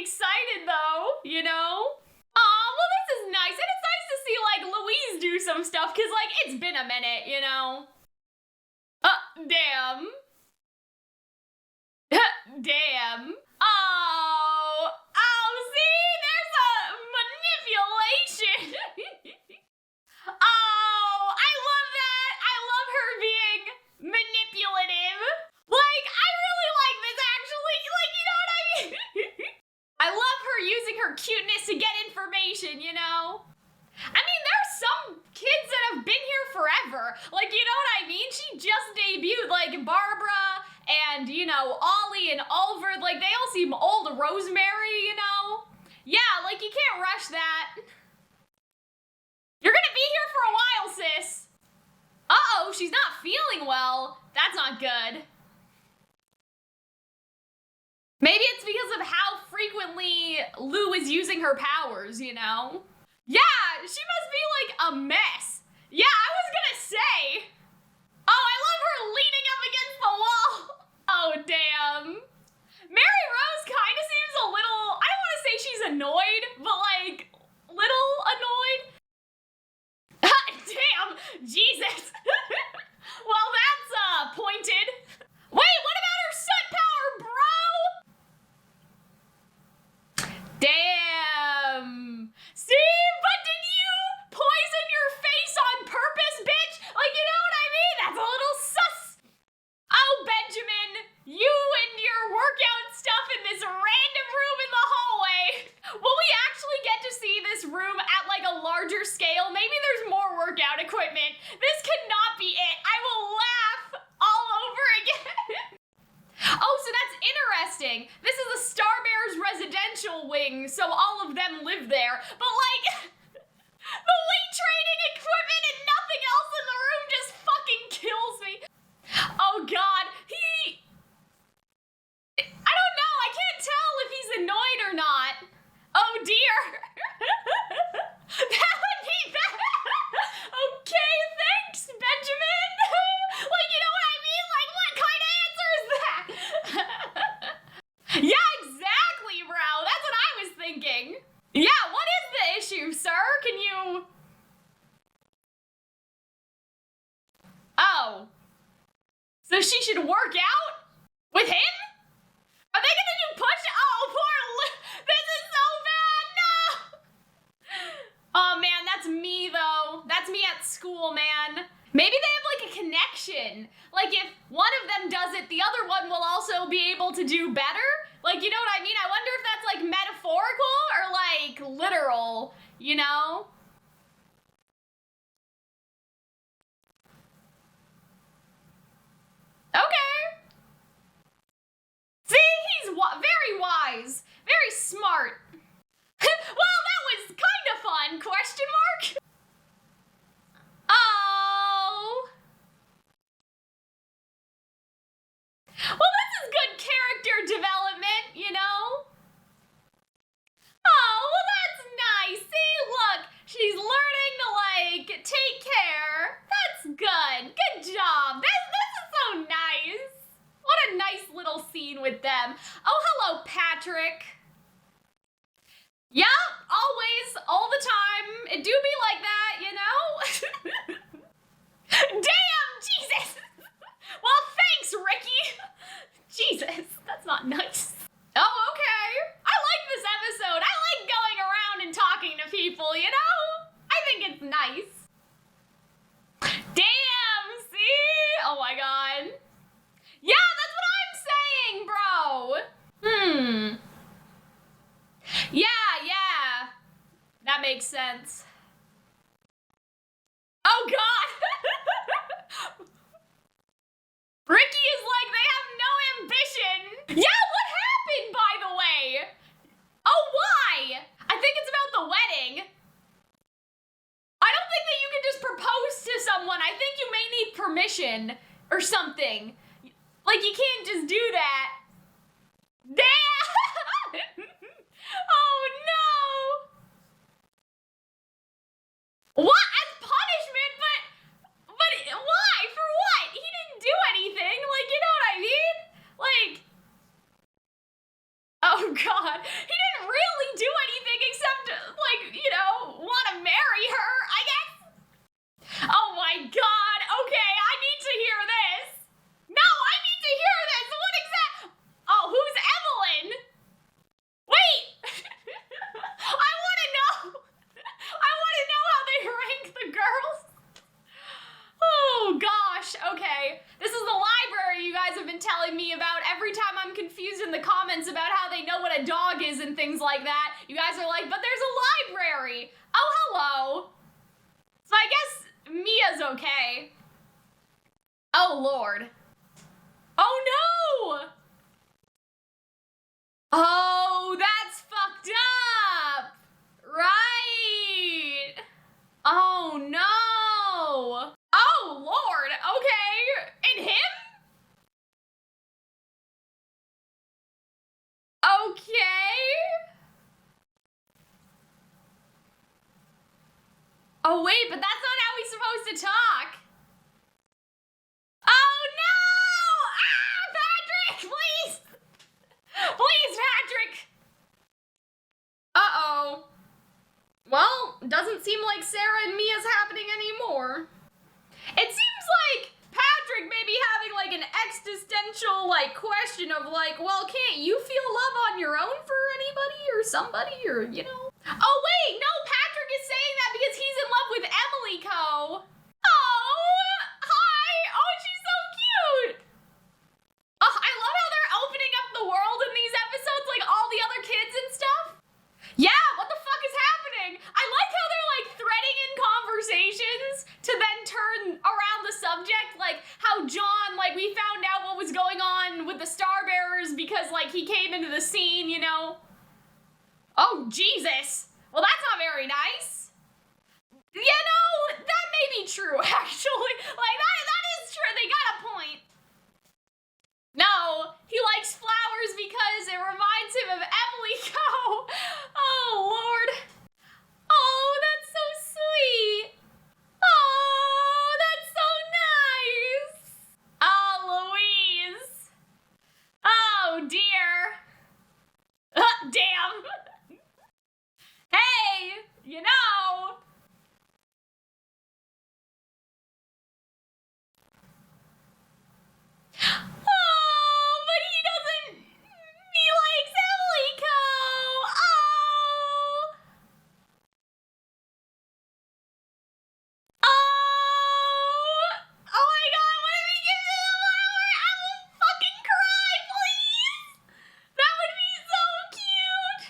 excited though, you know? Aw, well this is nice, and it's nice to see, like, Louise do some stuff, cause, like, it's been a minute, you know? Damn. Damn. Oh, see, there's a manipulation. Oh, I love that. I love her being manipulative. Like, I really like this, actually. Like, you know what I mean? I love her using her cuteness to get information, you know? I mean, there are some kids that have been here forever. Like, you know what I mean? She just debuted, like, Barbara and, you know, Ollie and Oliver. Like, they all seem old. Rosemary, you know? Yeah, like, you can't rush that. You're gonna be here for a while, sis. Uh-oh, she's not feeling well. That's not good. Maybe it's because of how frequently Lou is using her powers, you know? Yeah, she must be like a mess. Yeah, I was gonna say. Oh, I love her leaning up against the wall. Oh, damn. Mary Rose kind of seems a little, I don't want to say she's annoyed, but like, little annoyed. Damn, Jesus. Well, that's pointed. Wait, what about her soot power, bro? Damn. See, but did you poison your face on purpose, bitch? Like, you know what I mean? That's a little sus. Oh, Benjamin, you and your workout stuff in this random room in the hallway. Will we actually get to see this room at like a larger scale? Maybe there's more workout equipment. This could not be it. I will laugh all over again. Oh, so that's interesting. This is a Star Bears residential wing, so all of them live there. But like, the weight training equipment and nothing else in the room just fucking kills me. Oh God, I don't know, I can't tell if he's annoyed or not. Oh dear. That would be bad. Okay, thanks, Benjamin. Like, you know what I mean? Like, what kind of answer is that? Yeah, exactly, bro. That's what I was thinking. Yeah, what is the issue, sir? Can you... Oh. So she should work out? With him? Are they gonna do push? Oh, poor this is so bad, no! Oh man, that's me though. That's me at school, man. Maybe they have like a connection. Like if one of them does it, the other one will also be able to do better. Like, you know what I mean? I wonder if that's like metaphorical or like literal, you know? Okay. See, he's very wise, very smart. Well, that was kind of fun, question mark? Oh. Well, this is good character development, you know? Oh, well, that's nice. See, look, she's learning to, like, take care. That's good. Good job. This is so nice. What a nice little scene with them. Oh, hello, Patrick. Yup, always, all the time. It do be like that, you know? Damn, Jesus. Well, thanks, Ricky. Jesus, that's not nice. Oh, okay. I like this episode. I like going around and talking to people, you know? I think it's nice. Damn, see? Oh my God. Yeah, that's what I'm saying, bro. Yeah. That makes sense. Oh God. Ricky is like, they have no ambition. Yeah, what happened, by the way? Oh, why? I think it's about the wedding. I don't think that you can just propose to someone. I think you may need permission or something. Like, you can't just do that. Damn! Oh, no! What? As punishment? But why? For what? He didn't do anything. Like, you know what I mean? Like, oh God. He didn't confused in the comments about how they know what a dog is and things like that. You guys are like, but there's a library. Oh, hello. So I guess Mia's okay. Oh, Lord. Oh, no! Oh, that's fucked up! Right! Oh, no! Oh, Lord! Okay! And him? Okay! Oh, wait, but that's not how he's supposed to talk! Oh, no! Ah, Patrick, please! Please, Patrick! Uh-oh. Well, doesn't seem like Sarah and Mia's happening anymore. It seems like Patrick may be having like an existential like question of like, well, can't you feel love on your own for anybody or somebody or, you know? Oh, wait, no, Patrick is saying that because he's in love with Emilico. Oh, hi. Oh, she's so cute. Oh, I love how they're opening up the world in these episodes, like all the other kids and stuff. Yeah, what the fuck is happening? I like how they're like threading in conversations to then turn around the subject, like how John, like we found out what was going on with the Star Bearers because like he came into the scene, you know? Oh, Jesus. Well, that's not very nice. You know, that may be true, actually. Like, that is true. They got a point. No, he likes flowers because it reminds him of Emilico. Oh, Lord. Oh, that's so sweet. Oh, that's so nice. Oh, Louise. Oh, dear. Damn. Hey, you know. Oh, but he doesn't. He likes Emilico. Oh. Oh. Oh my God! What if he gives me the flower? I will fucking cry, please. That would be so cute.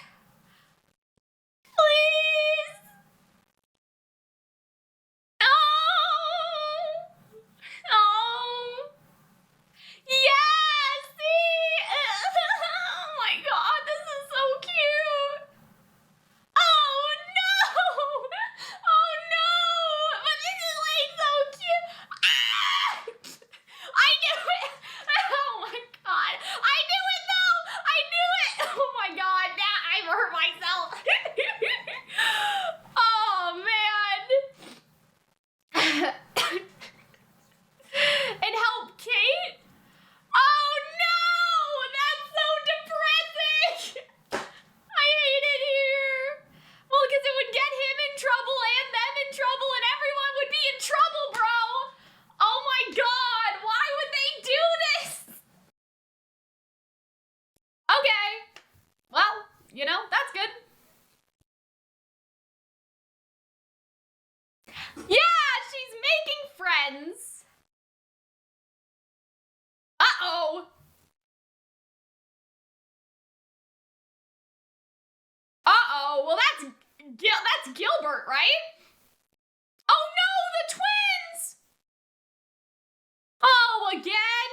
Please. Oh. Oh. Yes! See? Oh my God, this is so cute! Oh no! Oh no! But this is like so cute! Ah! I knew it! Oh my God! I knew it though! I knew it! Oh my God, now I've hurt myself! Oh man! And help Kate? Oh no! That's so depressing! I hate it here. Well, because it would get him in trouble and them in trouble and everyone would be in trouble, bro! Oh my God! Why would they do this? Okay. Well, you know, that's good. Yeah, she's making friends. Uh-oh. Uh-oh. Well, that's Gilbert, right? Oh no, the twins! Oh, again?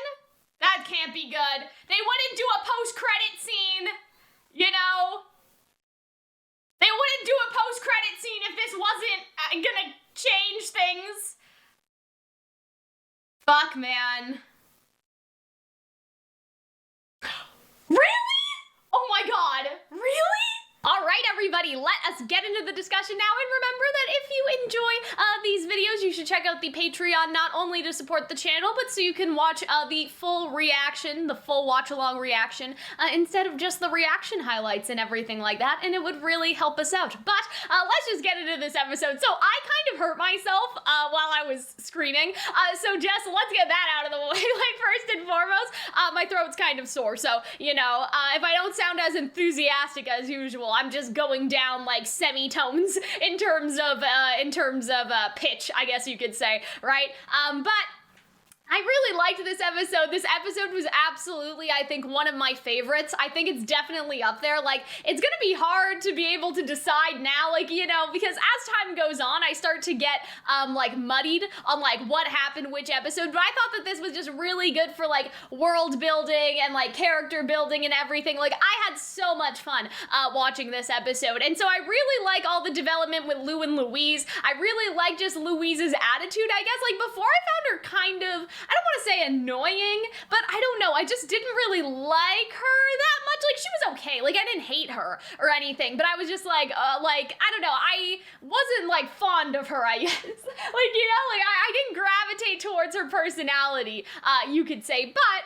That can't be good. They wouldn't do a post-credit scene, you know? They wouldn't do a post-credit scene if this wasn't gonna change things. Fuck, man. Really? Oh my God, really? All right, everybody, let us get into the discussion now. And remember that if you enjoy these videos, you should check out the Patreon, not only to support the channel, but so you can watch the full reaction, the full watch-along reaction, instead of just the reaction highlights and everything like that, and it would really help us out. But let's just get into this episode. So I kind of hurt myself while I was screaming, so Jess, let's get that out of the way. Like, first and foremost, my throat's kind of sore, so, you know, if I don't sound as enthusiastic as usual, I'm just going down like semitones in terms of pitch, I guess you could say, right? But I really liked this episode. This episode was absolutely, I think, one of my favorites. I think it's definitely up there. Like, it's gonna be hard to be able to decide now, like, you know, because as time goes on, I start to get, like, muddied on, like, what happened which episode, but I thought that this was just really good for, like, world building and, like, character building and everything. Like, I had so much fun, watching this episode, and so I really like all the development with Lou and Louise. I really like just Louise's attitude, I guess. Like, before I found her kind of, I don't want to say annoying, but I don't know, I just didn't really like her that much. Like, she was okay, like, I didn't hate her or anything, but I was just like, I don't know, I wasn't, like, fond of her, I guess. Like, you know, like, I didn't gravitate towards her personality, you could say, but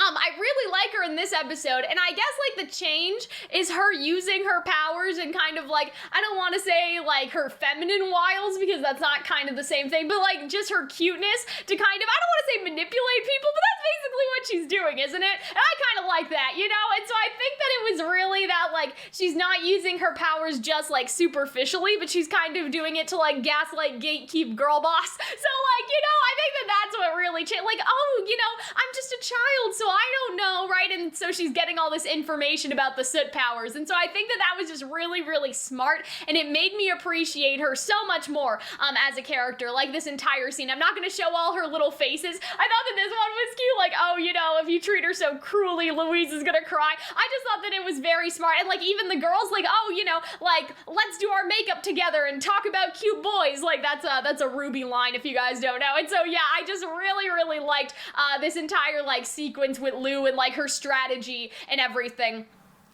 I really like her in this episode, and I guess, like, the change is her using her powers and kind of, like, I don't want to say, like, her feminine wiles, because that's not kind of the same thing, but, like, just her cuteness to kind of, I don't want to say manipulate people, but that's basically what she's doing, isn't it? And I kind of like that, you know? And so I think that it was really that, like, she's not using her powers just, like, superficially, but she's kind of doing it to, like, gaslight, gatekeep, girl boss. So, like, you know, I think that that's what really changed. Like, oh, you know, I'm just a child, so I don't know, right? And so she's getting all this information about the soot powers, and so I think that that was just really, really smart, and it made me appreciate her so much more as a character, like this entire scene. I'm not going to show all her little faces. I thought that this one was cute, like, oh, you know, if you treat her so cruelly, Louise is gonna cry. I just thought that it was very smart, and, like, even the girls, like, oh, you know, like, let's do our makeup together and talk about cute boys. Like, that's a Ruby line, if you guys don't know. And so, yeah, I just really, really liked this entire, like, sequence with Lou and, like, her strategy and everything.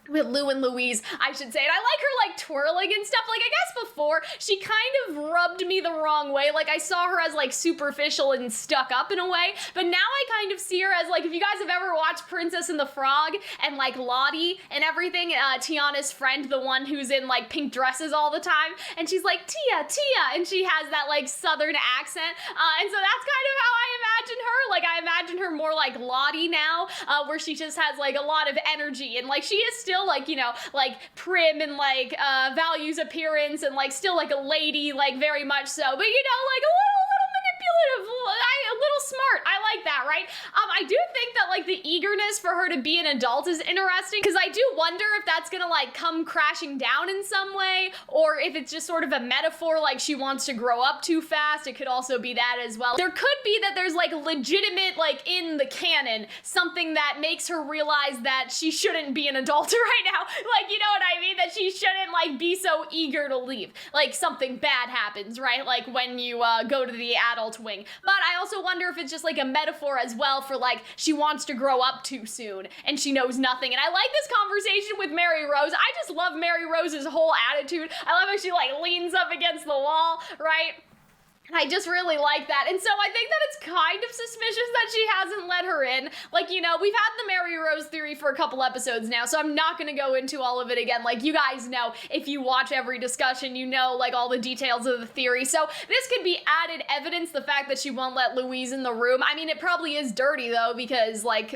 With Lou and Louise, I should say. And I like her, like, twirling and stuff. Like, I guess before, she kind of rubbed me the wrong way. Like, I saw her as, like, superficial and stuck up in a way. But now I kind of see her as, like, if you guys have ever watched Princess and the Frog and, like, Lottie and everything, Tiana's friend, the one who's in, like, pink dresses all the time. And she's like, Tia, Tia. And she has that, like, southern accent. And so that's kind of how I imagine her. Like, I imagine her more like Lottie now, where she just has, like, a lot of energy. And, like, she is still, like, you know, like, prim and, like, values appearance and, like, still, like, a lady, like, very much so, but, you know, like, a little manipulative, a little smart. I like that, right? I do think that, like, the eagerness for her to be an adult is interesting, because I do wonder if that's gonna, like, come crashing down in some way, or if it's just sort of a metaphor, like, she wants to grow up too fast. It could also be that as well. There could be that there's, like, legitimate, like, in the canon, something that makes her realize that she shouldn't be an adult right now. Like, you know what I mean? That she shouldn't, like, be so eager to leave. Like, something bad happens, right? Like, when you go to the adult wing. But I also wonder if it's just, like, a metaphor as well for, like, she wants to grow up too soon and she knows nothing. And I like this conversation with Mary Rose. I just love Mary Rose's whole attitude. I love how she, like, leans up against the wall, right? I just really like that. And so I think that it's kind of suspicious that she hasn't let her in. Like, you know, we've had the Mary Rose theory for a couple episodes now, so I'm not gonna go into all of it again. Like, you guys know, if you watch every discussion, you know, like, all the details of the theory. So this could be added evidence, the fact that she won't let Louise in the room. I mean, it probably is dirty, though, because, like,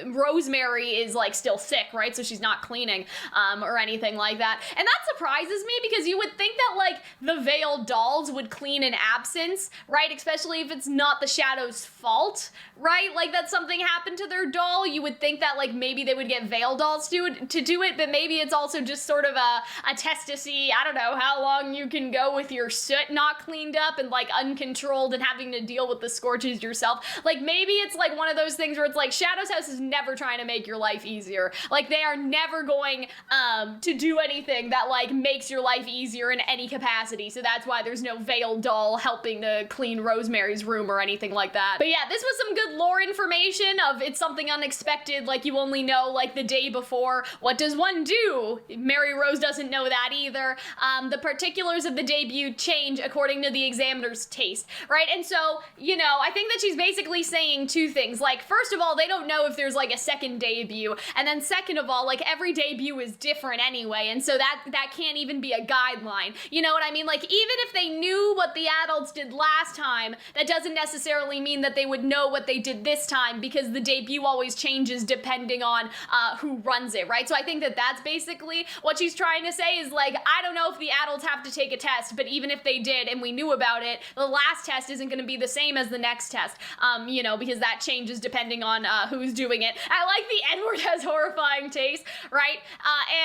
Rosemary is, like, still sick, right? So she's not cleaning, or anything like that. And that surprises me, because you would think that, like, the veiled dolls would clean in absence, right? Especially if it's not the Shadow's fault, right? Like, that something happened to their doll. You would think that, like, maybe they would get veiled dolls to do it, but maybe it's also just sort of a test to see, I don't know, how long you can go with your soot not cleaned up and, like, uncontrolled and having to deal with the scorches yourself. Like, maybe it's, like, one of those things where it's like, Shadow's house is never trying to make your life easier. Like, they are never going to do anything that, like, makes your life easier in any capacity. So that's why there's no veiled doll helping to clean Rosemary's room or anything like that. But yeah, this was some good lore information of it's something unexpected, like, you only know, like, the day before. What does one do? Mary Rose doesn't know that either. The particulars of the debut change according to the examiner's taste, right? And so, you know, I think that she's basically saying two things. Like, first of all, they don't know if there's, like, a second debut, and then second of all, like, every debut is different anyway, and so that can't even be a guideline. You know what I mean? Like, even if they knew what what the adults did last time, that doesn't necessarily mean that they would know what they did this time, because the debut always changes depending on who runs it, right? So I think that that's basically what she's trying to say, is like, I don't know if the adults have to take a test, but even if they did and we knew about it, the last test isn't going to be the same as the next test, you know, because that changes depending on who's doing it. I like the N-word has horrifying taste, right?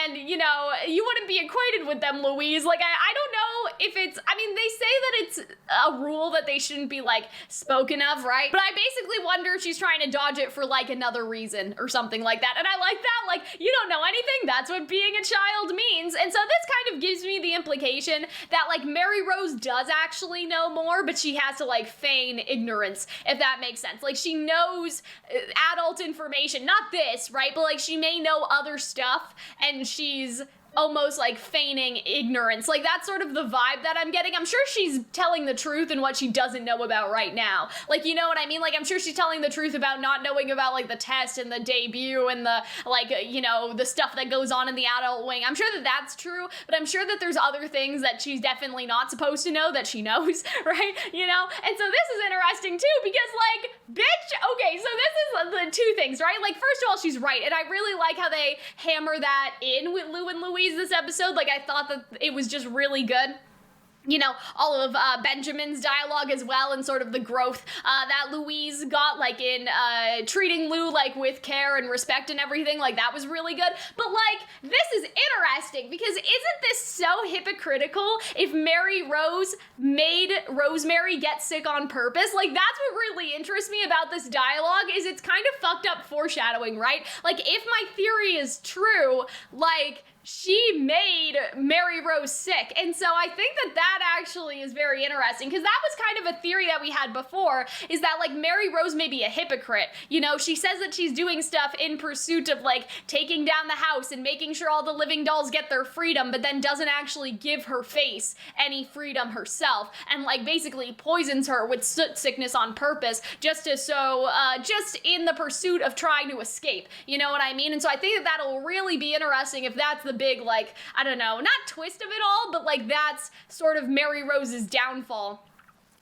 And, you know, you wouldn't be acquainted with them, Louise. Like, I don't know if it's, I mean, they say that it's a rule that they shouldn't be, like, spoken of, right? But I basically wonder if she's trying to dodge it for, like, another reason or something like that. And I like that, like, you don't know anything, that's what being a child means. And so this kind of gives me the implication that, like, Mary Rose does actually know more, but she has to, like, feign ignorance, if that makes sense. Like, she knows adult information, not this, right? But, like, she may know other stuff, and she's almost like feigning ignorance. Like, that's sort of the vibe that I'm getting. I'm sure she's telling the truth in what she doesn't know about right now. Like, you know what I mean? Like, I'm sure she's telling the truth about not knowing about, like, the test and the debut and the, like, you know, the stuff that goes on in the adult wing. I'm sure that that's true, but I'm sure that there's other things that she's definitely not supposed to know that she knows, right? You know? And so this is interesting too, because, like, bitch, okay, so this is the two things, right? Like, first of all, she's right, and I really like how they hammer that in with Lou and Louise this episode. Like, I thought that it was just really good. You know, all of Benjamin's dialogue as well, and sort of the growth that Louise got, like, in treating Lou, like, with care and respect and everything. Like, that was really good. But, like, this is interesting, because isn't this so hypocritical if Mary Rose made Rosemary get sick on purpose? Like, that's what really interests me about this dialogue, is it's kind of fucked up foreshadowing, right? Like, if my theory is true, like, she made Mary Rose sick. And so I think that that actually is very interesting, because that was kind of a theory that we had before, is that, like, Mary Rose may be a hypocrite. You know, she says that she's doing stuff in pursuit of, like, taking down the house and making sure all the living dolls get their freedom, but then doesn't actually give her face any freedom herself, and, like, basically poisons her with soot sickness on purpose, just in the pursuit of trying to escape. You know what I mean? And so I think that that'll really be interesting if that's the big, like, I don't know, not twist of it all, but, like, that's sort of Mary Rose's downfall.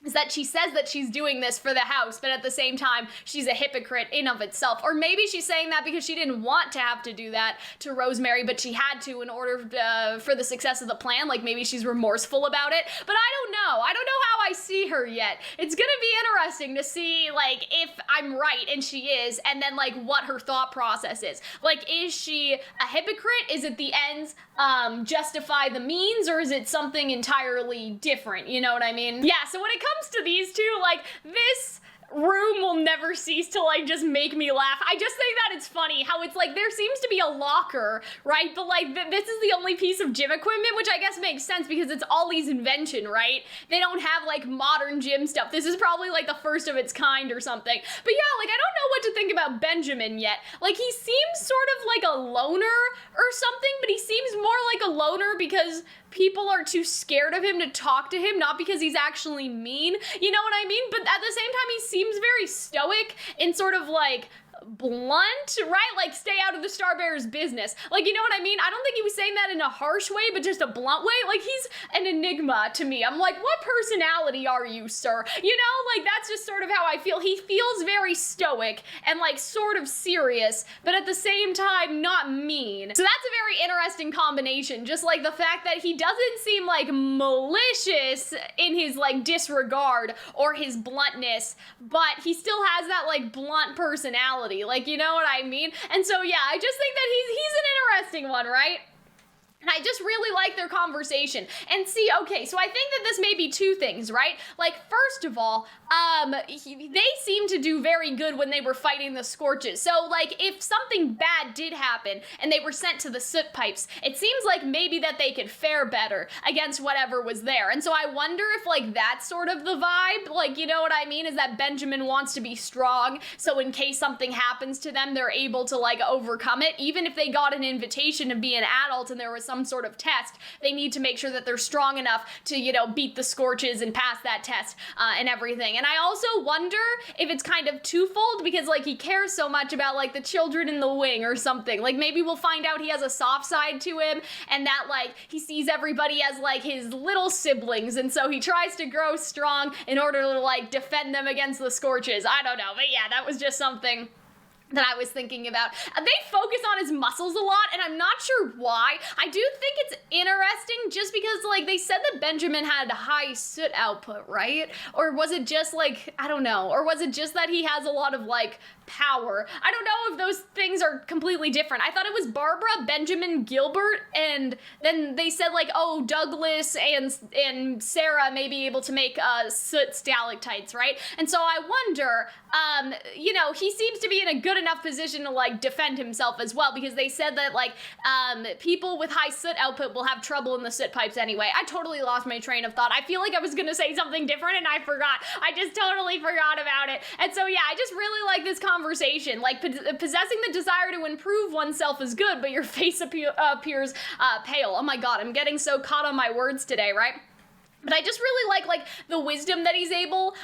Is that she says that she's doing this for the house, but at the same time, she's a hypocrite in of itself. Or maybe she's saying that because she didn't want to have to do that to Rosemary, but she had to in order for the success of the plan. Like, maybe she's remorseful about it. But I don't know. I don't know how I see her yet. It's gonna be interesting to see, like, if I'm right and she is, and then, like, what her thought process is. Like, is she a hypocrite? Is it the ends justify the means, or is it something entirely different? You know what I mean? Yeah, so when it comes to these two, like, this room will never cease to, like, just make me laugh. I just think that it's funny how it's like there seems to be a locker, right? But, like, this is the only piece of gym equipment, which I guess makes sense because it's Ollie's invention, right? They don't have, like, modern gym stuff. This is probably, like, the first of its kind or something. But yeah, like, I don't know what to think about Benjamin yet. Like, he seems sort of like a loner or something, but he seems more like a loner because people are too scared of him to talk to him, not because he's actually mean. You know what I mean? But at the same time, he seems very stoic and sort of, like, blunt, right? Like, stay out of the Starbearer's business. Like, you know what I mean? I don't think he was saying that in a harsh way, but just a blunt way. Like, he's an enigma to me. I'm like, what personality are you, sir? You know, like, that's just sort of how I feel. He feels very stoic and, like, sort of serious, but at the same time, not mean. So that's a very interesting combination. Just, like, the fact that he doesn't seem, like, malicious in his, like, disregard or his bluntness, but he still has that, like, blunt personality. Like, you know what I mean? And so, yeah, I just think that he's an interesting one, right? And I just really like their conversation. And see, okay, so I think that this may be two things, right? Like, first of all, they seem to do very good when they were fighting the Scorches. So, like, if something bad did happen and they were sent to the soot pipes, it seems like maybe that they could fare better against whatever was there. And so I wonder if, like, that's sort of the vibe. Like, you know what I mean? Is that Benjamin wants to be strong, so in case something happens to them, they're able to, like, overcome it. Even if they got an invitation to be an adult and there was some sort of test, they need to make sure that they're strong enough to, you know, beat the Scorches and pass that test and everything. And I also wonder if it's kind of twofold, because like he cares so much about like the children in the wing or something. Like maybe we'll find out he has a soft side to him, and that like he sees everybody as like his little siblings, and so he tries to grow strong in order to like defend them against the Scorches. I don't know, but yeah, that was just something that I was thinking about. They focus on his muscles a lot, and I'm not sure why. I do think it's interesting just because, like, they said that Benjamin had high soot output, right? Or was it just, like, I don't know. Or was it just that he has a lot of, like, power? I don't know if those things are completely different. I thought it was Barbara, Benjamin, Gilbert, and then they said, like, oh, Douglas and Sarah may be able to make soot stalactites, right? And so I wonder, you know, he seems to be in a good enough position to like defend himself as well, because they said that like people with high soot output will have trouble in the soot pipes anyway. I totally lost my train of thought. I feel like I was gonna say something different and I forgot. I just totally forgot about it. And so yeah, I just really like this conversation. Like possessing the desire to improve oneself is good, but your face appears pale. Oh my god, I'm getting so caught on my words today, right? But I just really like the wisdom that he's able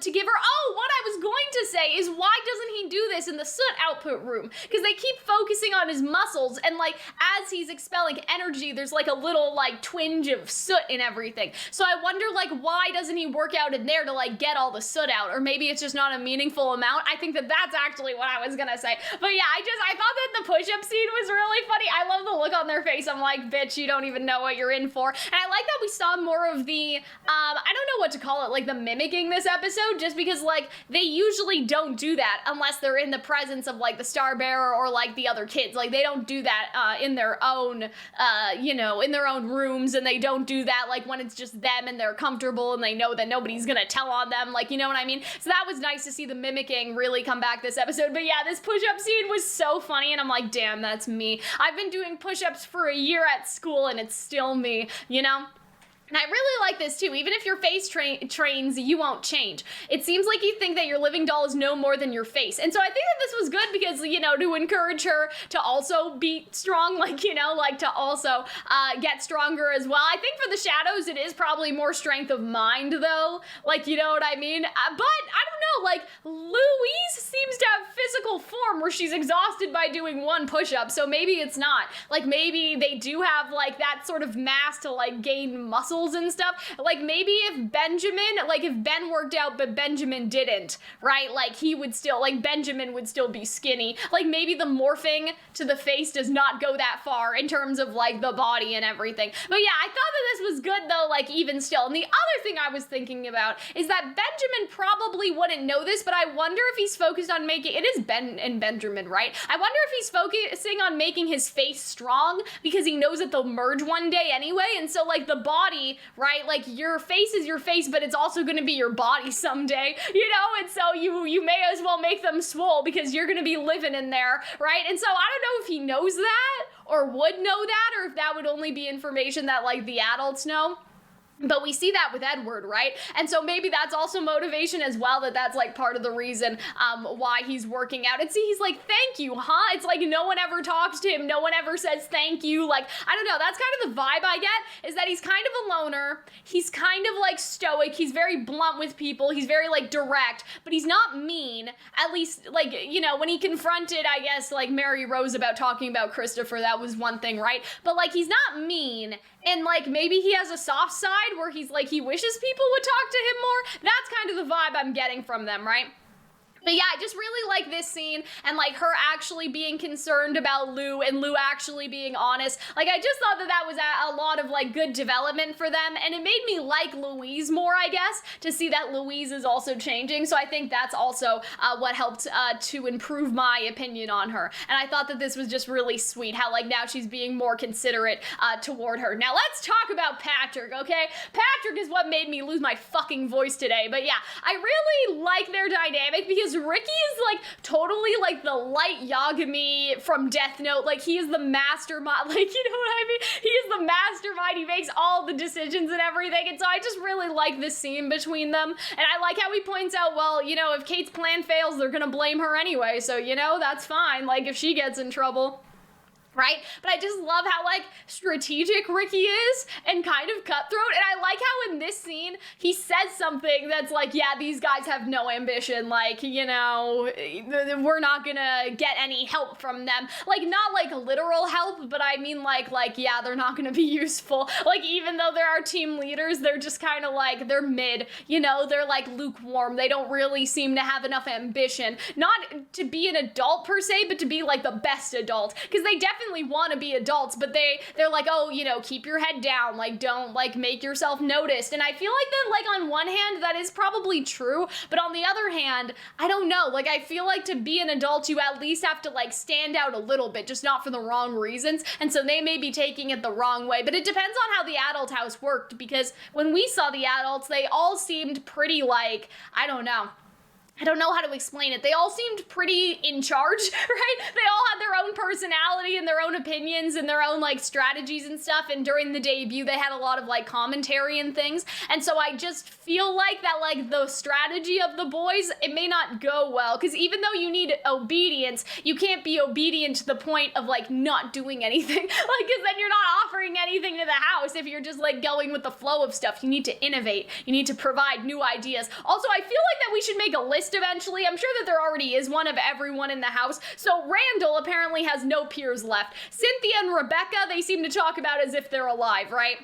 to give her. Oh, what I was going to say is, why doesn't he do this in the soot output room? Because they keep focusing on his muscles, and like as he's expelling energy, there's like a little like twinge of soot and everything. So I wonder like why doesn't he work out in there to like get all the soot out? Or maybe it's just not a meaningful amount. I think that that's actually what I was gonna say. But yeah, I thought that the push-up scene was really funny. I love the look on their face. I'm like, bitch, you don't even know what you're in for. And I like that we saw more of the I don't know what to call it, like the mimicking this episode, just because like they usually don't do that unless they're in the presence of like the Star Bearer or like the other kids. Like they don't do that in their own you know, in their own rooms, and they don't do that like when it's just them and they're comfortable and they know that nobody's gonna tell on them, like, you know what I mean? So that was nice to see the mimicking really come back this episode. But yeah, this push-up scene was so funny, and I'm like, damn, that's me. I've been doing push-ups for a year at school and it's still me, you know? And I really like this too. Even if your face trains, you won't change. It seems like you think that your living doll is no more than your face. And so I think that this was good because, you know, to encourage her to also be strong, like, you know, like to also get stronger as well. I think for the shadows, it is probably more strength of mind though. Like, you know what I mean? But I don't know, like Louise seems to have physical form where she's exhausted by doing one push-up. So maybe it's not. Like maybe they do have like that sort of mass to like gain muscle and stuff. Like maybe if Benjamin, like if Ben worked out but Benjamin didn't, right? Like he would still, like Benjamin would still be skinny. Like maybe the morphing to the face does not go that far in terms of like the body and everything. But yeah, I thought that this was good though, like even still. And the other thing I was thinking about is that Benjamin probably wouldn't know this, but I wonder if he's focused on making, it is Ben and Benjamin, right? I wonder if he's focusing on making his face strong because he knows that they'll merge one day anyway. And so like the body, right? Like your face is your face, but it's also going to be your body someday, you know? And so you may as well make them swole because you're going to be living in there, right? And so I don't know if he knows that or would know that, or if that would only be information that like the adults know. But we see that with Edward, right? And so maybe that's also motivation as well, that's like part of the reason why he's working out. And see, he's like, thank you, huh? It's like no one ever talks to him. No one ever says thank you. Like, I don't know. That's kind of the vibe I get, is that he's kind of a loner. He's kind of like stoic. He's very blunt with people. He's very like direct, but he's not mean. At least like, you know, when he confronted, I guess, like Mary Rose about talking about Christopher, that was one thing, right? But like, he's not mean. And like maybe he has a soft side where he's like, he wishes people would talk to him more. That's kind of the vibe I'm getting from them, right? But yeah, I just really like this scene and like her actually being concerned about Lou and Lou actually being honest. Like I just thought that was a lot of like good development for them, and it made me like Louise more, I guess, to see that Louise is also changing. So I think that's also what helped to improve my opinion on her. And I thought that this was just really sweet how like now she's being more considerate toward her. Now let's talk about Patrick, okay? Patrick is what made me lose my fucking voice today. But yeah, I really like their dynamic because Ricky is like totally like the light Yagami from Death Note. Like he is the mastermind, like, you know what I mean? He is the mastermind. He makes all the decisions and everything. And so I just really like this scene between them. And I like how he points out, well, you know, if Kate's plan fails, they're gonna blame her anyway. So, you know, that's fine. Like if she gets in trouble. right? But I just love how, like, strategic Ricky is and kind of cutthroat. And I like how in this scene, he says something that's like, yeah, these guys have no ambition. Like, you know, we're not gonna get any help from them. Like, not like literal help, but I mean like, yeah, they're not gonna be useful. Like, even though there are team leaders, they're just kind of like, they're mid, you know, they're like lukewarm. They don't really seem to have enough ambition. Not to be an adult per se, but to be like the best adult. Because they definitely want to be adults, but they're like, oh, you know, keep your head down, like, don't, like, make yourself noticed. And I feel like that, like, on one hand, that is probably true, but on the other hand, I don't know, like, I feel like to be an adult, you at least have to, like, stand out a little bit, just not for the wrong reasons, and so they may be taking it the wrong way, but it depends on how the adult house worked, because when we saw the adults, they all seemed pretty, like, I don't know how to explain it. They all seemed pretty in charge, right? They all had their own personality and their own opinions and their own, like, strategies and stuff, and during the debut, they had a lot of, like, commentary and things, and so I just feel like that, like, the strategy of the boys, it may not go well, because even though you need obedience, you can't be obedient to the point of, like, not doing anything, like, because then you're not offering anything to the house if you're just, like, going with the flow of stuff. You need to innovate. You need to provide new ideas. Also, I feel like that we should make a list eventually. I'm sure that there already is one of everyone in the house. So Randall apparently has no peers left. Cynthia and Rebecca, they seem to talk about as if they're alive, right?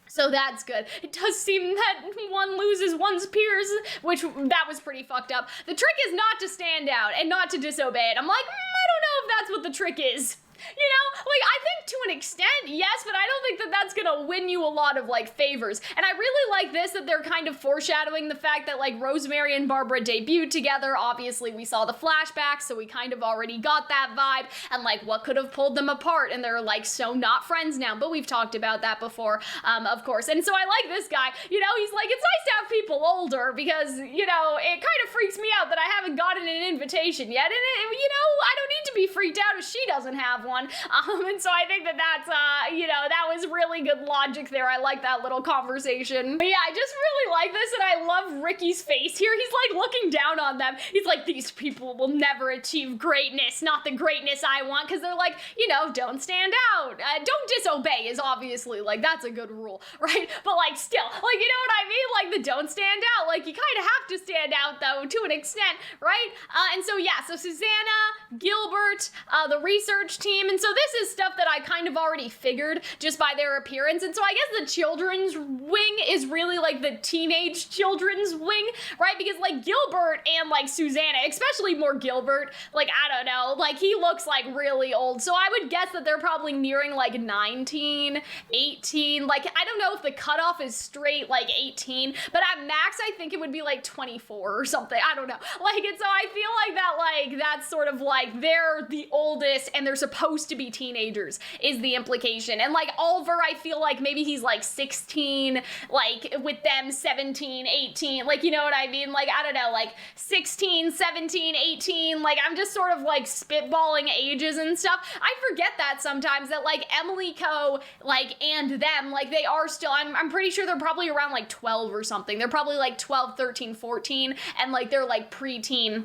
So that's good. It does seem that one loses one's peers, which that was pretty fucked up. The trick is not to stand out and not to disobey it. I'm like, I don't know if that's what the trick is. You know, like, I think to an extent, yes, but I don't think that that's gonna win you a lot of, like, favors. And I really like this, that they're kind of foreshadowing the fact that, like, Rosemary and Barbara debuted together. Obviously, we saw the flashbacks, so we kind of already got that vibe. And, like, what could have pulled them apart? And they're, like, so not friends now. But we've talked about that before, of course. And so I like this guy. You know, he's like, it's nice to have people older because, you know, it kind of freaks me out that I haven't gotten an invitation yet. And, you know, I don't need to be freaked out if she doesn't have one. And so I think that that's, you know, that was really good logic there. I like that little conversation. But yeah, I just really like this, and I love Ricky's face here. He's, like, looking down on them. He's like, these people will never achieve greatness, not the greatness I want, because they're like, you know, don't stand out. Don't disobey is obviously, like, that's a good rule, right? But, like, still, like, you know what I mean? Like, the don't stand out. Like, you kind of have to stand out, though, to an extent, right? And so, yeah, so Susanna, Gilbert, the research team, and so this is stuff that I kind of already figured just by their appearance, and so I guess the children's wing is really like the teenage children's wing, right? Because like Gilbert and like Susanna, especially more Gilbert, like I don't know, like he looks like really old, so I would guess that they're probably nearing like 19, 18, like I don't know if the cutoff is straight like 18, but at max I think it would be like 24 or something, I don't know, like, and so I feel like that, like, that's sort of like they're the oldest and they're supposed to be teenagers is the implication. And like Oliver, I feel like maybe he's like 16, like with them 17, 18, like, you know what I mean? Like, I don't know, like 16, 17, 18, like I'm just sort of like spitballing ages and stuff. I forget that sometimes that like Emilico, like, and them, like they are still, I'm pretty sure they're probably around like 12 or something. They're probably like 12, 13, 14, and like they're like preteen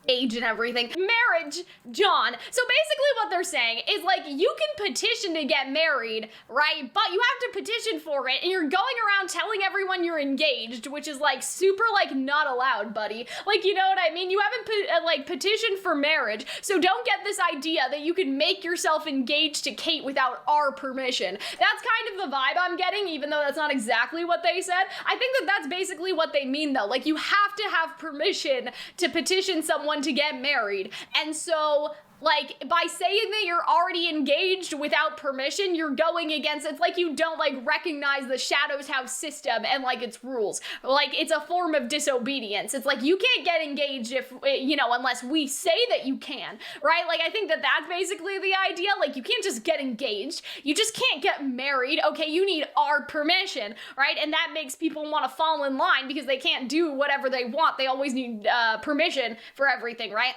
age and everything. Marriage, John. So basically what they're saying is like you can petition to get married, right? But you have to petition for it and you're going around telling everyone you're engaged, which is like super like not allowed, buddy. Like, you know what I mean? You haven't like petitioned for marriage, so don't get this idea that you can make yourself engaged to Kate without our permission. That's kind of the vibe I'm getting, even though that's not exactly what they said. I think that that's basically what they mean though. Like you have to have permission to petition someone to get married. And so like by saying that you're already engaged without permission, you're going against, it's like you don't like recognize the Shadows House system and like its rules. Like it's a form of disobedience. It's like you can't get engaged if, you know, unless we say that you can, right? Like I think that that's basically the idea. Like you can't just get engaged. You just can't get married. Okay, you need our permission, right? And that makes people want to fall in line because they can't do whatever they want. They always need permission for everything, right?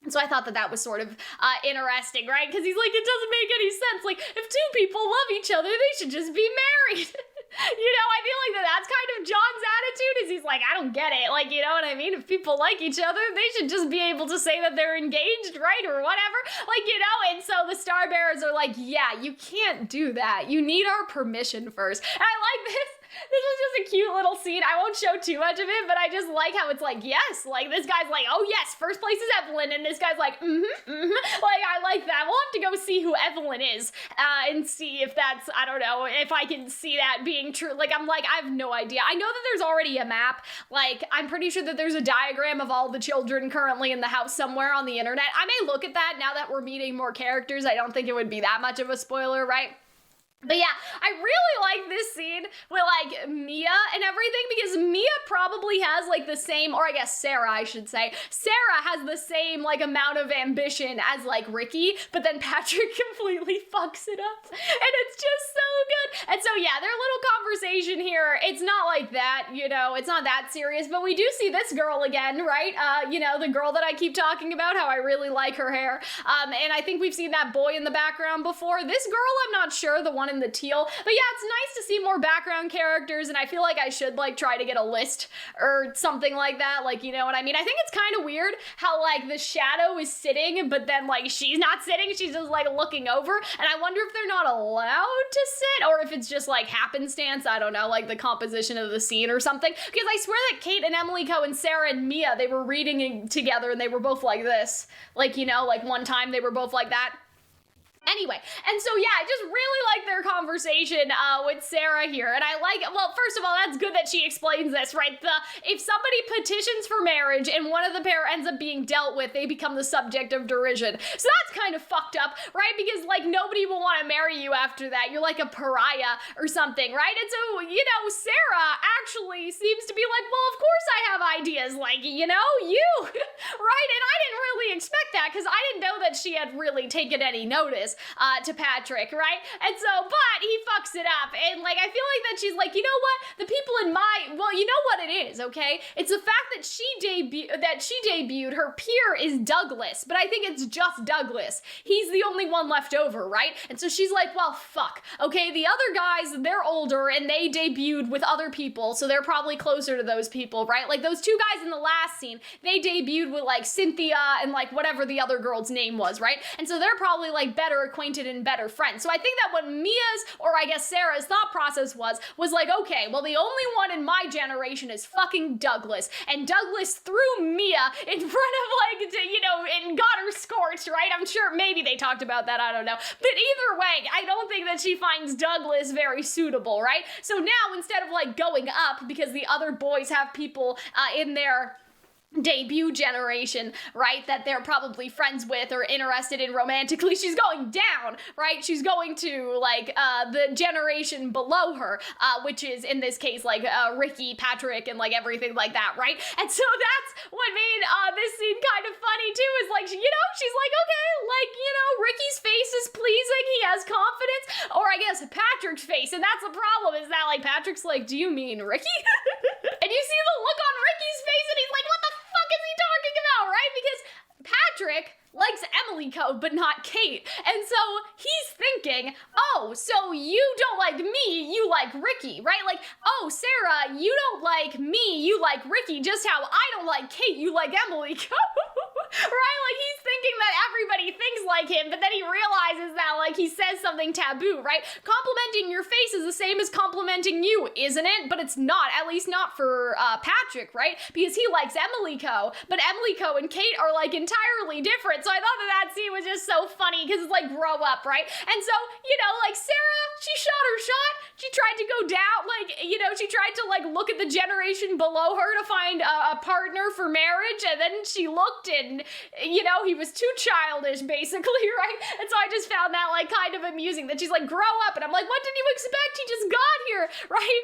And so I thought that that was sort of interesting, right? Because he's like, it doesn't make any sense. Like, if two people love each other, they should just be married. I feel like that's kind of John's attitude, is he's like, I don't get it. Like, you know what I mean? If people like each other, they should just be able to say that they're engaged, right? Or whatever. Like, and so the Star Bearers are like, yeah, you can't do that. You need our permission first. And I like this. This was just a cute little scene. I won't show too much of it, but I just like how it's like, yes, like this guy's like, oh yes, first place is Evelyn, and this guy's like, like, I like that. We'll have to go see who Evelyn is, and see if that's, I don't know, if I can see that being true. Like, I'm like, I have no idea. I know that there's already a map. Like, I'm pretty sure that there's a diagram of all the children currently in the house somewhere on the internet. I may look at that now that we're meeting more characters. I don't think it would be that much of a spoiler, right? But yeah, I really like this scene with, like, Mia and everything, because Mia probably has, like, the same, or I guess Sarah, I should say. Sarah has the same, like, amount of ambition as, like, Ricky, but then Patrick completely fucks it up, and it's just so good. And so, yeah, their little conversation here, it's not like that, it's not that serious, but we do see this girl again, right? The girl that I keep talking about, how I really like her hair. And I think we've seen that boy in the background before. This girl, I'm not sure, the one in the teal, but yeah, it's nice to see more background characters, and I feel like I should, like, try to get a list or something like that, like, you know what I mean? I think it's kind of weird how, like, the shadow is sitting, but then, like, she's not sitting, she's just, like, looking over, and I wonder if they're not allowed to sit, or if it's just, like, happenstance, I don't know, like, the composition of the scene or something, because I swear that Kate and Emilico and Sarah and Mia, they were reading together, and they were both like this, like, like, one time they were both like that. Anyway, and so yeah, I just really like their conversation with Sarah here, and I like, well, first of all, that's good that she explains this, right? If somebody petitions for marriage and one of the pair ends up being dealt with, they become the subject of derision. So that's kind of fucked up, right? Because, like, nobody will want to marry you after that. You're like a pariah or something, right? And so, Sarah actually seems to be like, well, of course I have ideas, like, you, right? And I didn't really expect that, because I didn't know that she had really taken any notice to Patrick, right? And so, but he fucks it up, and, like, I feel like that she's like, you know what? The people in well, you know what it is, okay? It's the fact that she debuted, her peer is Douglas, but I think it's just Douglas. He's the only one left over, right? And so she's like, well, fuck. Okay, the other guys, they're older, and they debuted with other people, so they're probably closer to those people, right? Like, those two guys in the last scene, they debuted with, like, Cynthia and, like, whatever the other girl's name was, right? And so they're probably, like, better acquainted and better friends. So I think that what Mia's, or I guess Sarah's thought process was like, okay, well, the only one in my generation is fucking Douglas, and Douglas threw Mia in front of, like, and got her scorched, right? I'm sure maybe they talked about that, I don't know. But either way, I don't think that she finds Douglas very suitable, right? So now, instead of, like, going up, because the other boys have people in their debut generation, right, that they're probably friends with or interested in romantically, she's going down, right? She's going to, like, the generation below her, which is, in this case, like, Ricky, Patrick, and, like, everything like that, right? And so that's what made this scene kind of funny, too, is, like, she's like, okay, like, Ricky's face is pleasing, he has confidence, or I guess Patrick's face, and that's the problem, is that, like, Patrick's like, do you mean Ricky? And you see the look on Ricky's face, and he's like, what the fuck is he talking about, right? Because Patrick likes Emilico, but not Kate. And so he's thinking, oh, so you don't like me, you like Ricky, right? Like, oh, Sarah, you don't like me, you like Ricky, just how I don't like Kate, you like Emilico. Right? Like, he's thinking that everybody thinks like him, but then he realizes that, like, he says something taboo, right? Complimenting your face is the same as complimenting you, isn't it? But it's not, at least not for Patrick, right? Because he likes Emilico, but Emilico and Kate are, like, entirely different. So I thought that scene was just so funny, because it's like, grow up, right? And so, like, Sarah, she shot her shot. She tried to go down, like, she tried to, like, look at the generation below her to find a partner for marriage, and then she looked, and, he was too childish, basically, right? And so I just found that, like, kind of amusing, that she's like, grow up, and I'm like, what did you expect? He just got here, right?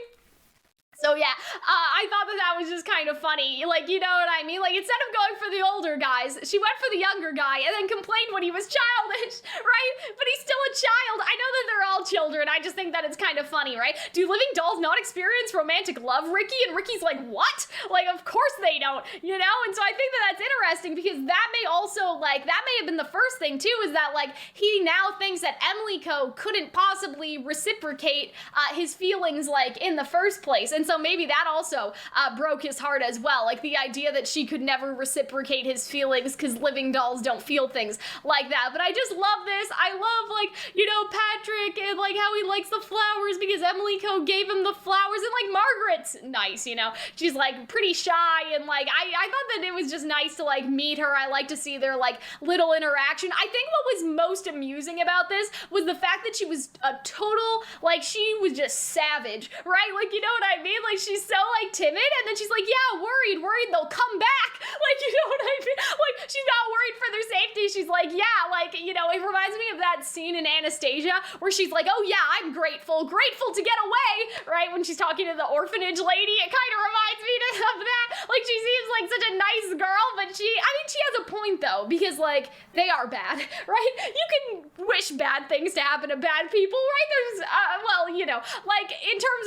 So yeah, I thought that was just kind of funny, like, you know what I mean? Like, instead of going for the older guys, she went for the younger guy and then complained when he was childish, right? But he's still a child. I know that they're all children. I just think that it's kind of funny, right? Do living dolls not experience romantic love, Ricky? And Ricky's like, what? Like, of course they don't, you know? And so I think that that's interesting because that may also, like, that may have been the first thing too, is that, like, he now thinks that Emilico couldn't possibly reciprocate his feelings, like, in the first place. And so maybe that also broke his heart as well. Like, the idea that she could never reciprocate his feelings because living dolls don't feel things like that. But I just love this. I love, like, you know, Patrick and, like, how he likes the flowers because Emilico gave him the flowers. And, like, Margaret's nice, you know? She's, like, pretty shy and, like, I thought that it was just nice to, like, meet her. I like to see their, like, little interaction. I think what was most amusing about this was the fact that she was a total, like, she was just savage, right? Like, you know what I mean? Like, she's so, like, timid, and then she's like, yeah, worried they'll come back. Like, you know what I mean? Like, she's not worried for their safety. She's like, yeah, like, you know, it reminds me of that scene in Anastasia where she's like, oh yeah, I'm grateful to get away, right? When she's talking to the orphanage lady, it kind of reminds me of that. Like, she seems like such a nice girl, but she has a point though, because, like, they are bad, right? You can wish bad things to happen to bad people, right? There's, well, you know, like, in terms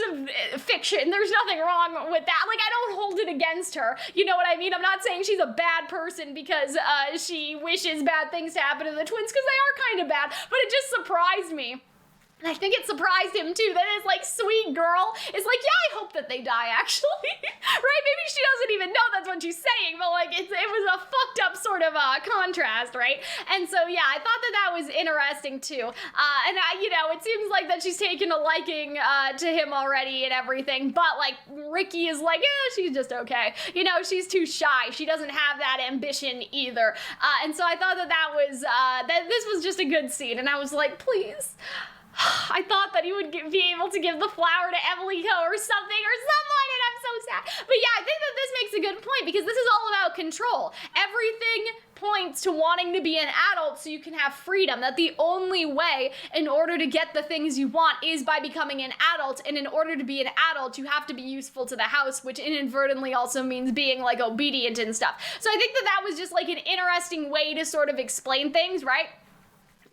of fiction, there's nothing wrong with that. Like, I don't hold it against her, you know what I mean? I'm not saying she's a bad person because she wishes bad things to happen to the twins, because they are kind of bad, but it just surprised me. And I think it surprised him too, that his, like, sweet girl is like, yeah, I hope that they die, actually. Right? Maybe she doesn't even know that's what she's saying, but, like, it was a fucked up sort of contrast, right? And so, yeah, I thought that that was interesting too. And you know, it seems like that she's taken a liking to him already and everything, but, like, Ricky is like, yeah, she's just okay. You know, she's too shy. She doesn't have that ambition either. And so I thought that that was, that this was just a good scene, and I was like, please. I thought that he would be able to give the flower to Emilico or something, and I'm so sad. But yeah, I think that this makes a good point, because this is all about control. Everything points to wanting to be an adult so you can have freedom, that the only way in order to get the things you want is by becoming an adult, and in order to be an adult, you have to be useful to the house, which inadvertently also means being, like, obedient and stuff. So I think that that was just, like, an interesting way to sort of explain things, right?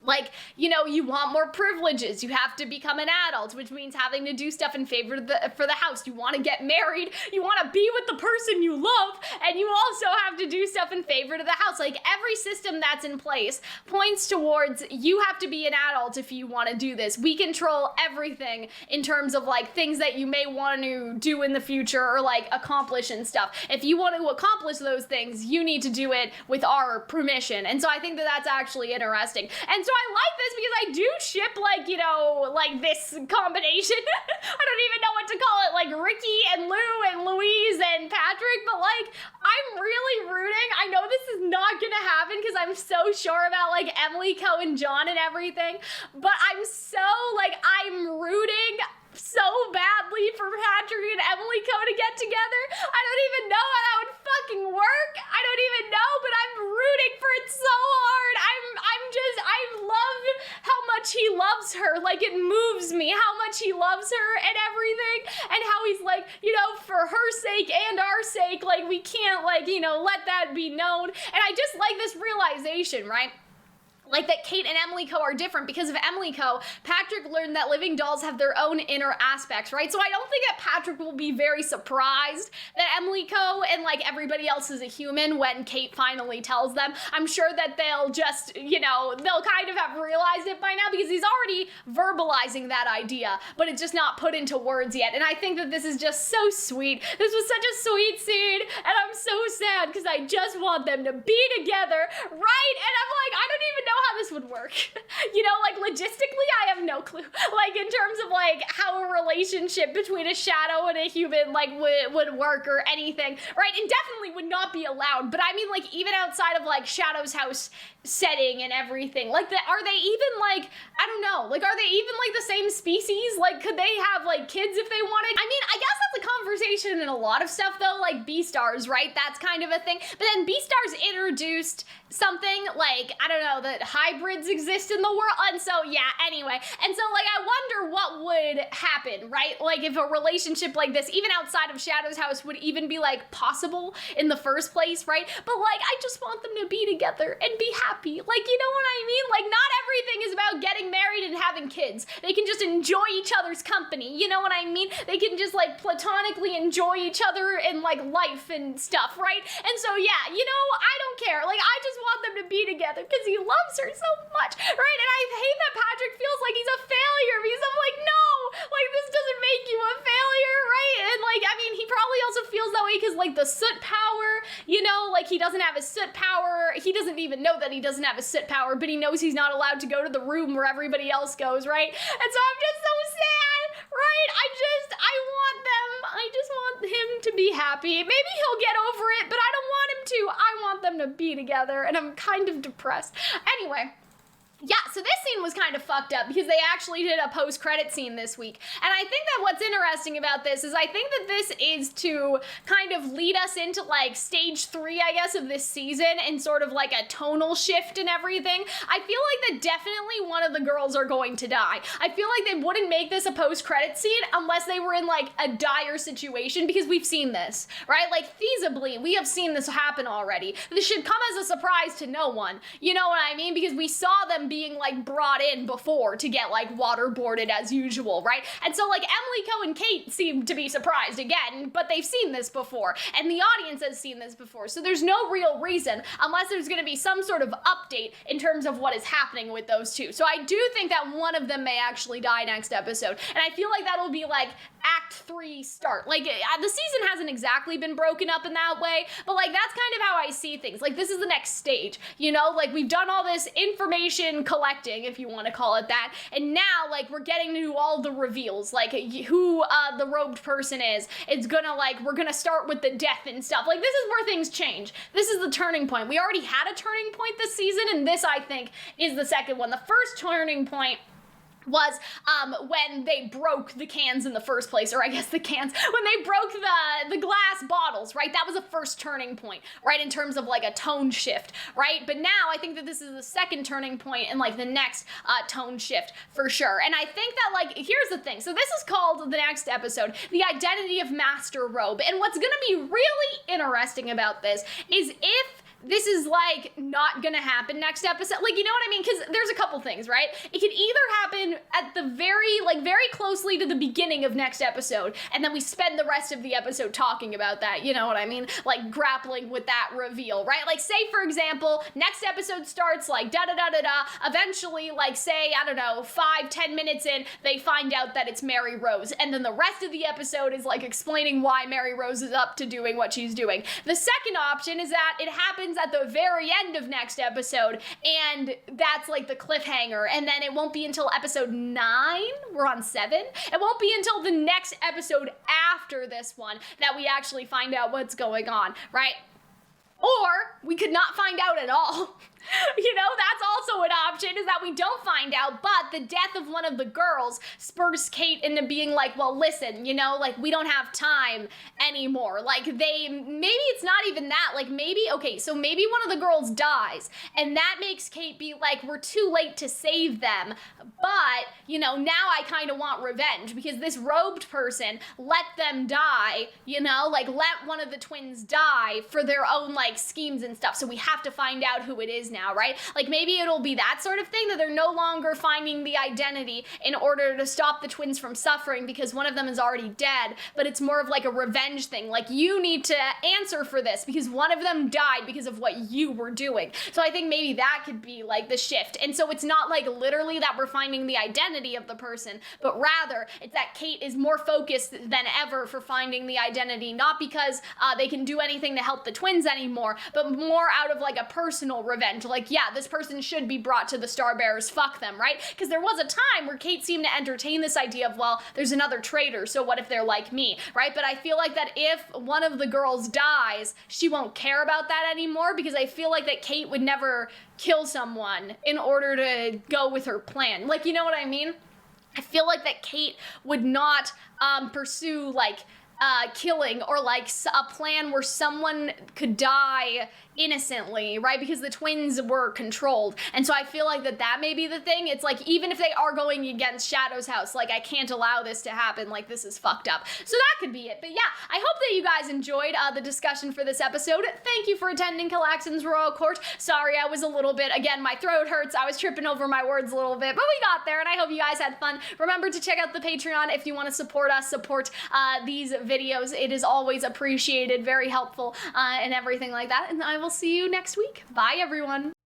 Like, you know, you want more privileges, you have to become an adult, which means having to do stuff in favor for the house. You want to get married, you want to be with the person you love, and you also have to do stuff in favor to the house. Like, every system that's in place points towards you have to be an adult if you want to do this. We control everything in terms of, like, things that you may want to do in the future or, like, accomplish and stuff. If you want to accomplish those things, you need to do it with our permission. And so I think that that's actually interesting. And so I like this because I do ship, like, you know, like, this combination. I don't even know what to call it, like, Ricky and Lou and Louise and Patrick, but, like, I'm really rooting. I know this is not gonna happen because I'm so sure about, like, Emilico and John and everything, but I'm rooting so badly for Patrick and Emilico to get together. I don't even know how that would fucking work. I don't even know, but I'm rooting for it so hard. I love how much he loves her. Like, it moves me how much he loves her and everything, and how he's like, you know, for her sake and our sake, like, we can't, like, you know, let that be known. And I just like this realization, right? Like, that Kate and Emilico are different. Because of Emilico, Patrick learned that living dolls have their own inner aspects, right? So I don't think that Patrick will be very surprised that Emilico and, like, everybody else is a human when Kate finally tells them. I'm sure that they'll just, you know, they'll kind of have realized it by now, because he's already verbalizing that idea, but it's just not put into words yet. And I think that this is just so sweet. This was such a sweet scene, and I'm so sad because I just want them to be together, right? And I'm like, I don't even know how this would work. You know, like, logistically, I have no clue. Like, in terms of, like, how a relationship between a shadow and a human, like, would work or anything, right? And definitely would not be allowed. But I mean, like, even outside of, like, Shadow's house setting and everything, like, are they even, like, I don't know, like, are they even, like, the same species? Like, could they have, like, kids if they wanted? I mean, I guess that's a conversation in a lot of stuff, though, like B-Stars, right? That's kind of a thing. But then B-Stars introduced something, like, I don't know, that hybrids exist in the world, and so, yeah, anyway. And so, like, I wonder what would happen, right? Like, if a relationship like this, even outside of Shadow's house, would even be, like, possible in the first place, right? But, like, I just want them to be together and be happy. Like, you know what I mean? Like, not everything is about getting married and having having kids. They can just enjoy each other's company, you know what I mean? They can just, like, platonically enjoy each other and, like, life and stuff, right? And so, yeah, you know, I don't care. Like, I just want them to be together because he loves her so much, right? And I hate that Patrick feels like he's a failure because I'm like, no, like, this doesn't make you a failure, right? And, like, I mean, he probably also feels that way because, like, the soot power, you know, like, he doesn't have his soot power. He doesn't even know that he doesn't have his soot power, but he knows he's not allowed to go to the room where everybody else goes, right? And so I'm just so sad, right? I just want him to be happy. Maybe he'll get over it, but I don't want him to. I want them to be together, and I'm kind of depressed. Anyway. Yeah, so this scene was kind of fucked up because they actually did a post-credit scene this week. And I think that what's interesting about this is I think that this is to kind of lead us into, like, stage 3, I guess, of this season and sort of like a tonal shift and everything. I feel like that definitely one of the girls are going to die. I feel like they wouldn't make this a post-credit scene unless they were in, like, a dire situation because we've seen this, right? Like, feasibly, we have seen this happen already. This should come as a surprise to no one. You know what I mean? Because we saw them being, like, brought in before to get, like, waterboarded as usual, right? And so, like, Emilico and Kate seem to be surprised again, but they've seen this before, and the audience has seen this before, so there's no real reason, unless there's gonna be some sort of update in terms of what is happening with those two. So I do think that one of them may actually die next episode, and I feel like that'll be, like, Act 3 start. Like, the season hasn't exactly been broken up in that way, but, like, that's kind of how I see things. Like, this is the next stage, you know? Like, we've done all this information collecting, if you want to call it that, and now, like, we're getting to all the reveals, like, who the robed person is. It's gonna, like, we're gonna start with the death and stuff. Like, this is where things change. This is the turning point. We already had a turning point this season, and this, I think, is the second one. The first turning point was when they broke the cans in the first place, or I guess the cans, when they broke the glass bottles, right? That was a first turning point, right? In terms of, like, a tone shift, right? But now I think that this is the second turning point and, like, the next tone shift for sure. And I think that, like, here's the thing. So this is called, the next episode, The Identity of Master Robe. And what's gonna be really interesting about this is if this is, like, not gonna happen next episode. Like, you know what I mean? Because there's a couple things, right? It could either happen at the very closely to the beginning of next episode, and then we spend the rest of the episode talking about that, you know what I mean? Like, grappling with that reveal, right? Like, say, for example, next episode starts, like, da-da-da-da-da, eventually, like, say, I don't know, 5-10 minutes in, they find out that it's Mary Rose, and then the rest of the episode is, like, explaining why Mary Rose is up to doing what she's doing. The second option is that it happens at the very end of next episode, and that's, like, the cliffhanger, and then it won't be until episode 9, we're on 7, it won't be until the next episode after this one that we actually find out what's going on, right? Or we could not find out at all. You know, that's also an option, is that we don't find out, but the death of one of the girls spurs Kate into being like, well, listen, you know, like, we don't have time anymore. Like, maybe it's not even that, like, maybe, okay, so maybe one of the girls dies, and that makes Kate be like, we're too late to save them, but, you know, now I kind of want revenge, because this robed person let them die, you know, like, let one of the twins die for their own, like, schemes and stuff, so we have to find out who it is now, right? Like, maybe it'll be that sort of thing, that they're no longer finding the identity in order to stop the twins from suffering because one of them is already dead, but it's more of, like, a revenge thing. Like, you need to answer for this because one of them died because of what you were doing. So I think maybe that could be, like, the shift. And so it's not, like, literally that we're finding the identity of the person, but rather it's that Kate is more focused than ever for finding the identity, not because they can do anything to help the twins anymore, but more out of, like, a personal revenge. Like, yeah, this person should be brought to the Starbearers, fuck them, right? Because there was a time where Kate seemed to entertain this idea of, well, there's another traitor, so what if they're like me, right? But I feel like that if one of the girls dies, she won't care about that anymore, because I feel like that Kate would never kill someone in order to go with her plan. Like, you know what I mean? I feel like that Kate would not pursue, like, killing, or, like, a plan where someone could die innocently, right? Because the twins were controlled. And so I feel like that may be the thing. It's like, even if they are going against Shadow's house, like, I can't allow this to happen. Like, this is fucked up. So that could be it. But yeah, I hope that you guys enjoyed the discussion for this episode. Thank you for attending Calxiyn's Royal Court. Sorry, I was a little bit, again, my throat hurts. I was tripping over my words a little bit, but we got there, and I hope you guys had fun. Remember to check out the Patreon if you want to support us, support these videos. It is always appreciated, very helpful, and everything like that. And I will see you next week. Bye, everyone.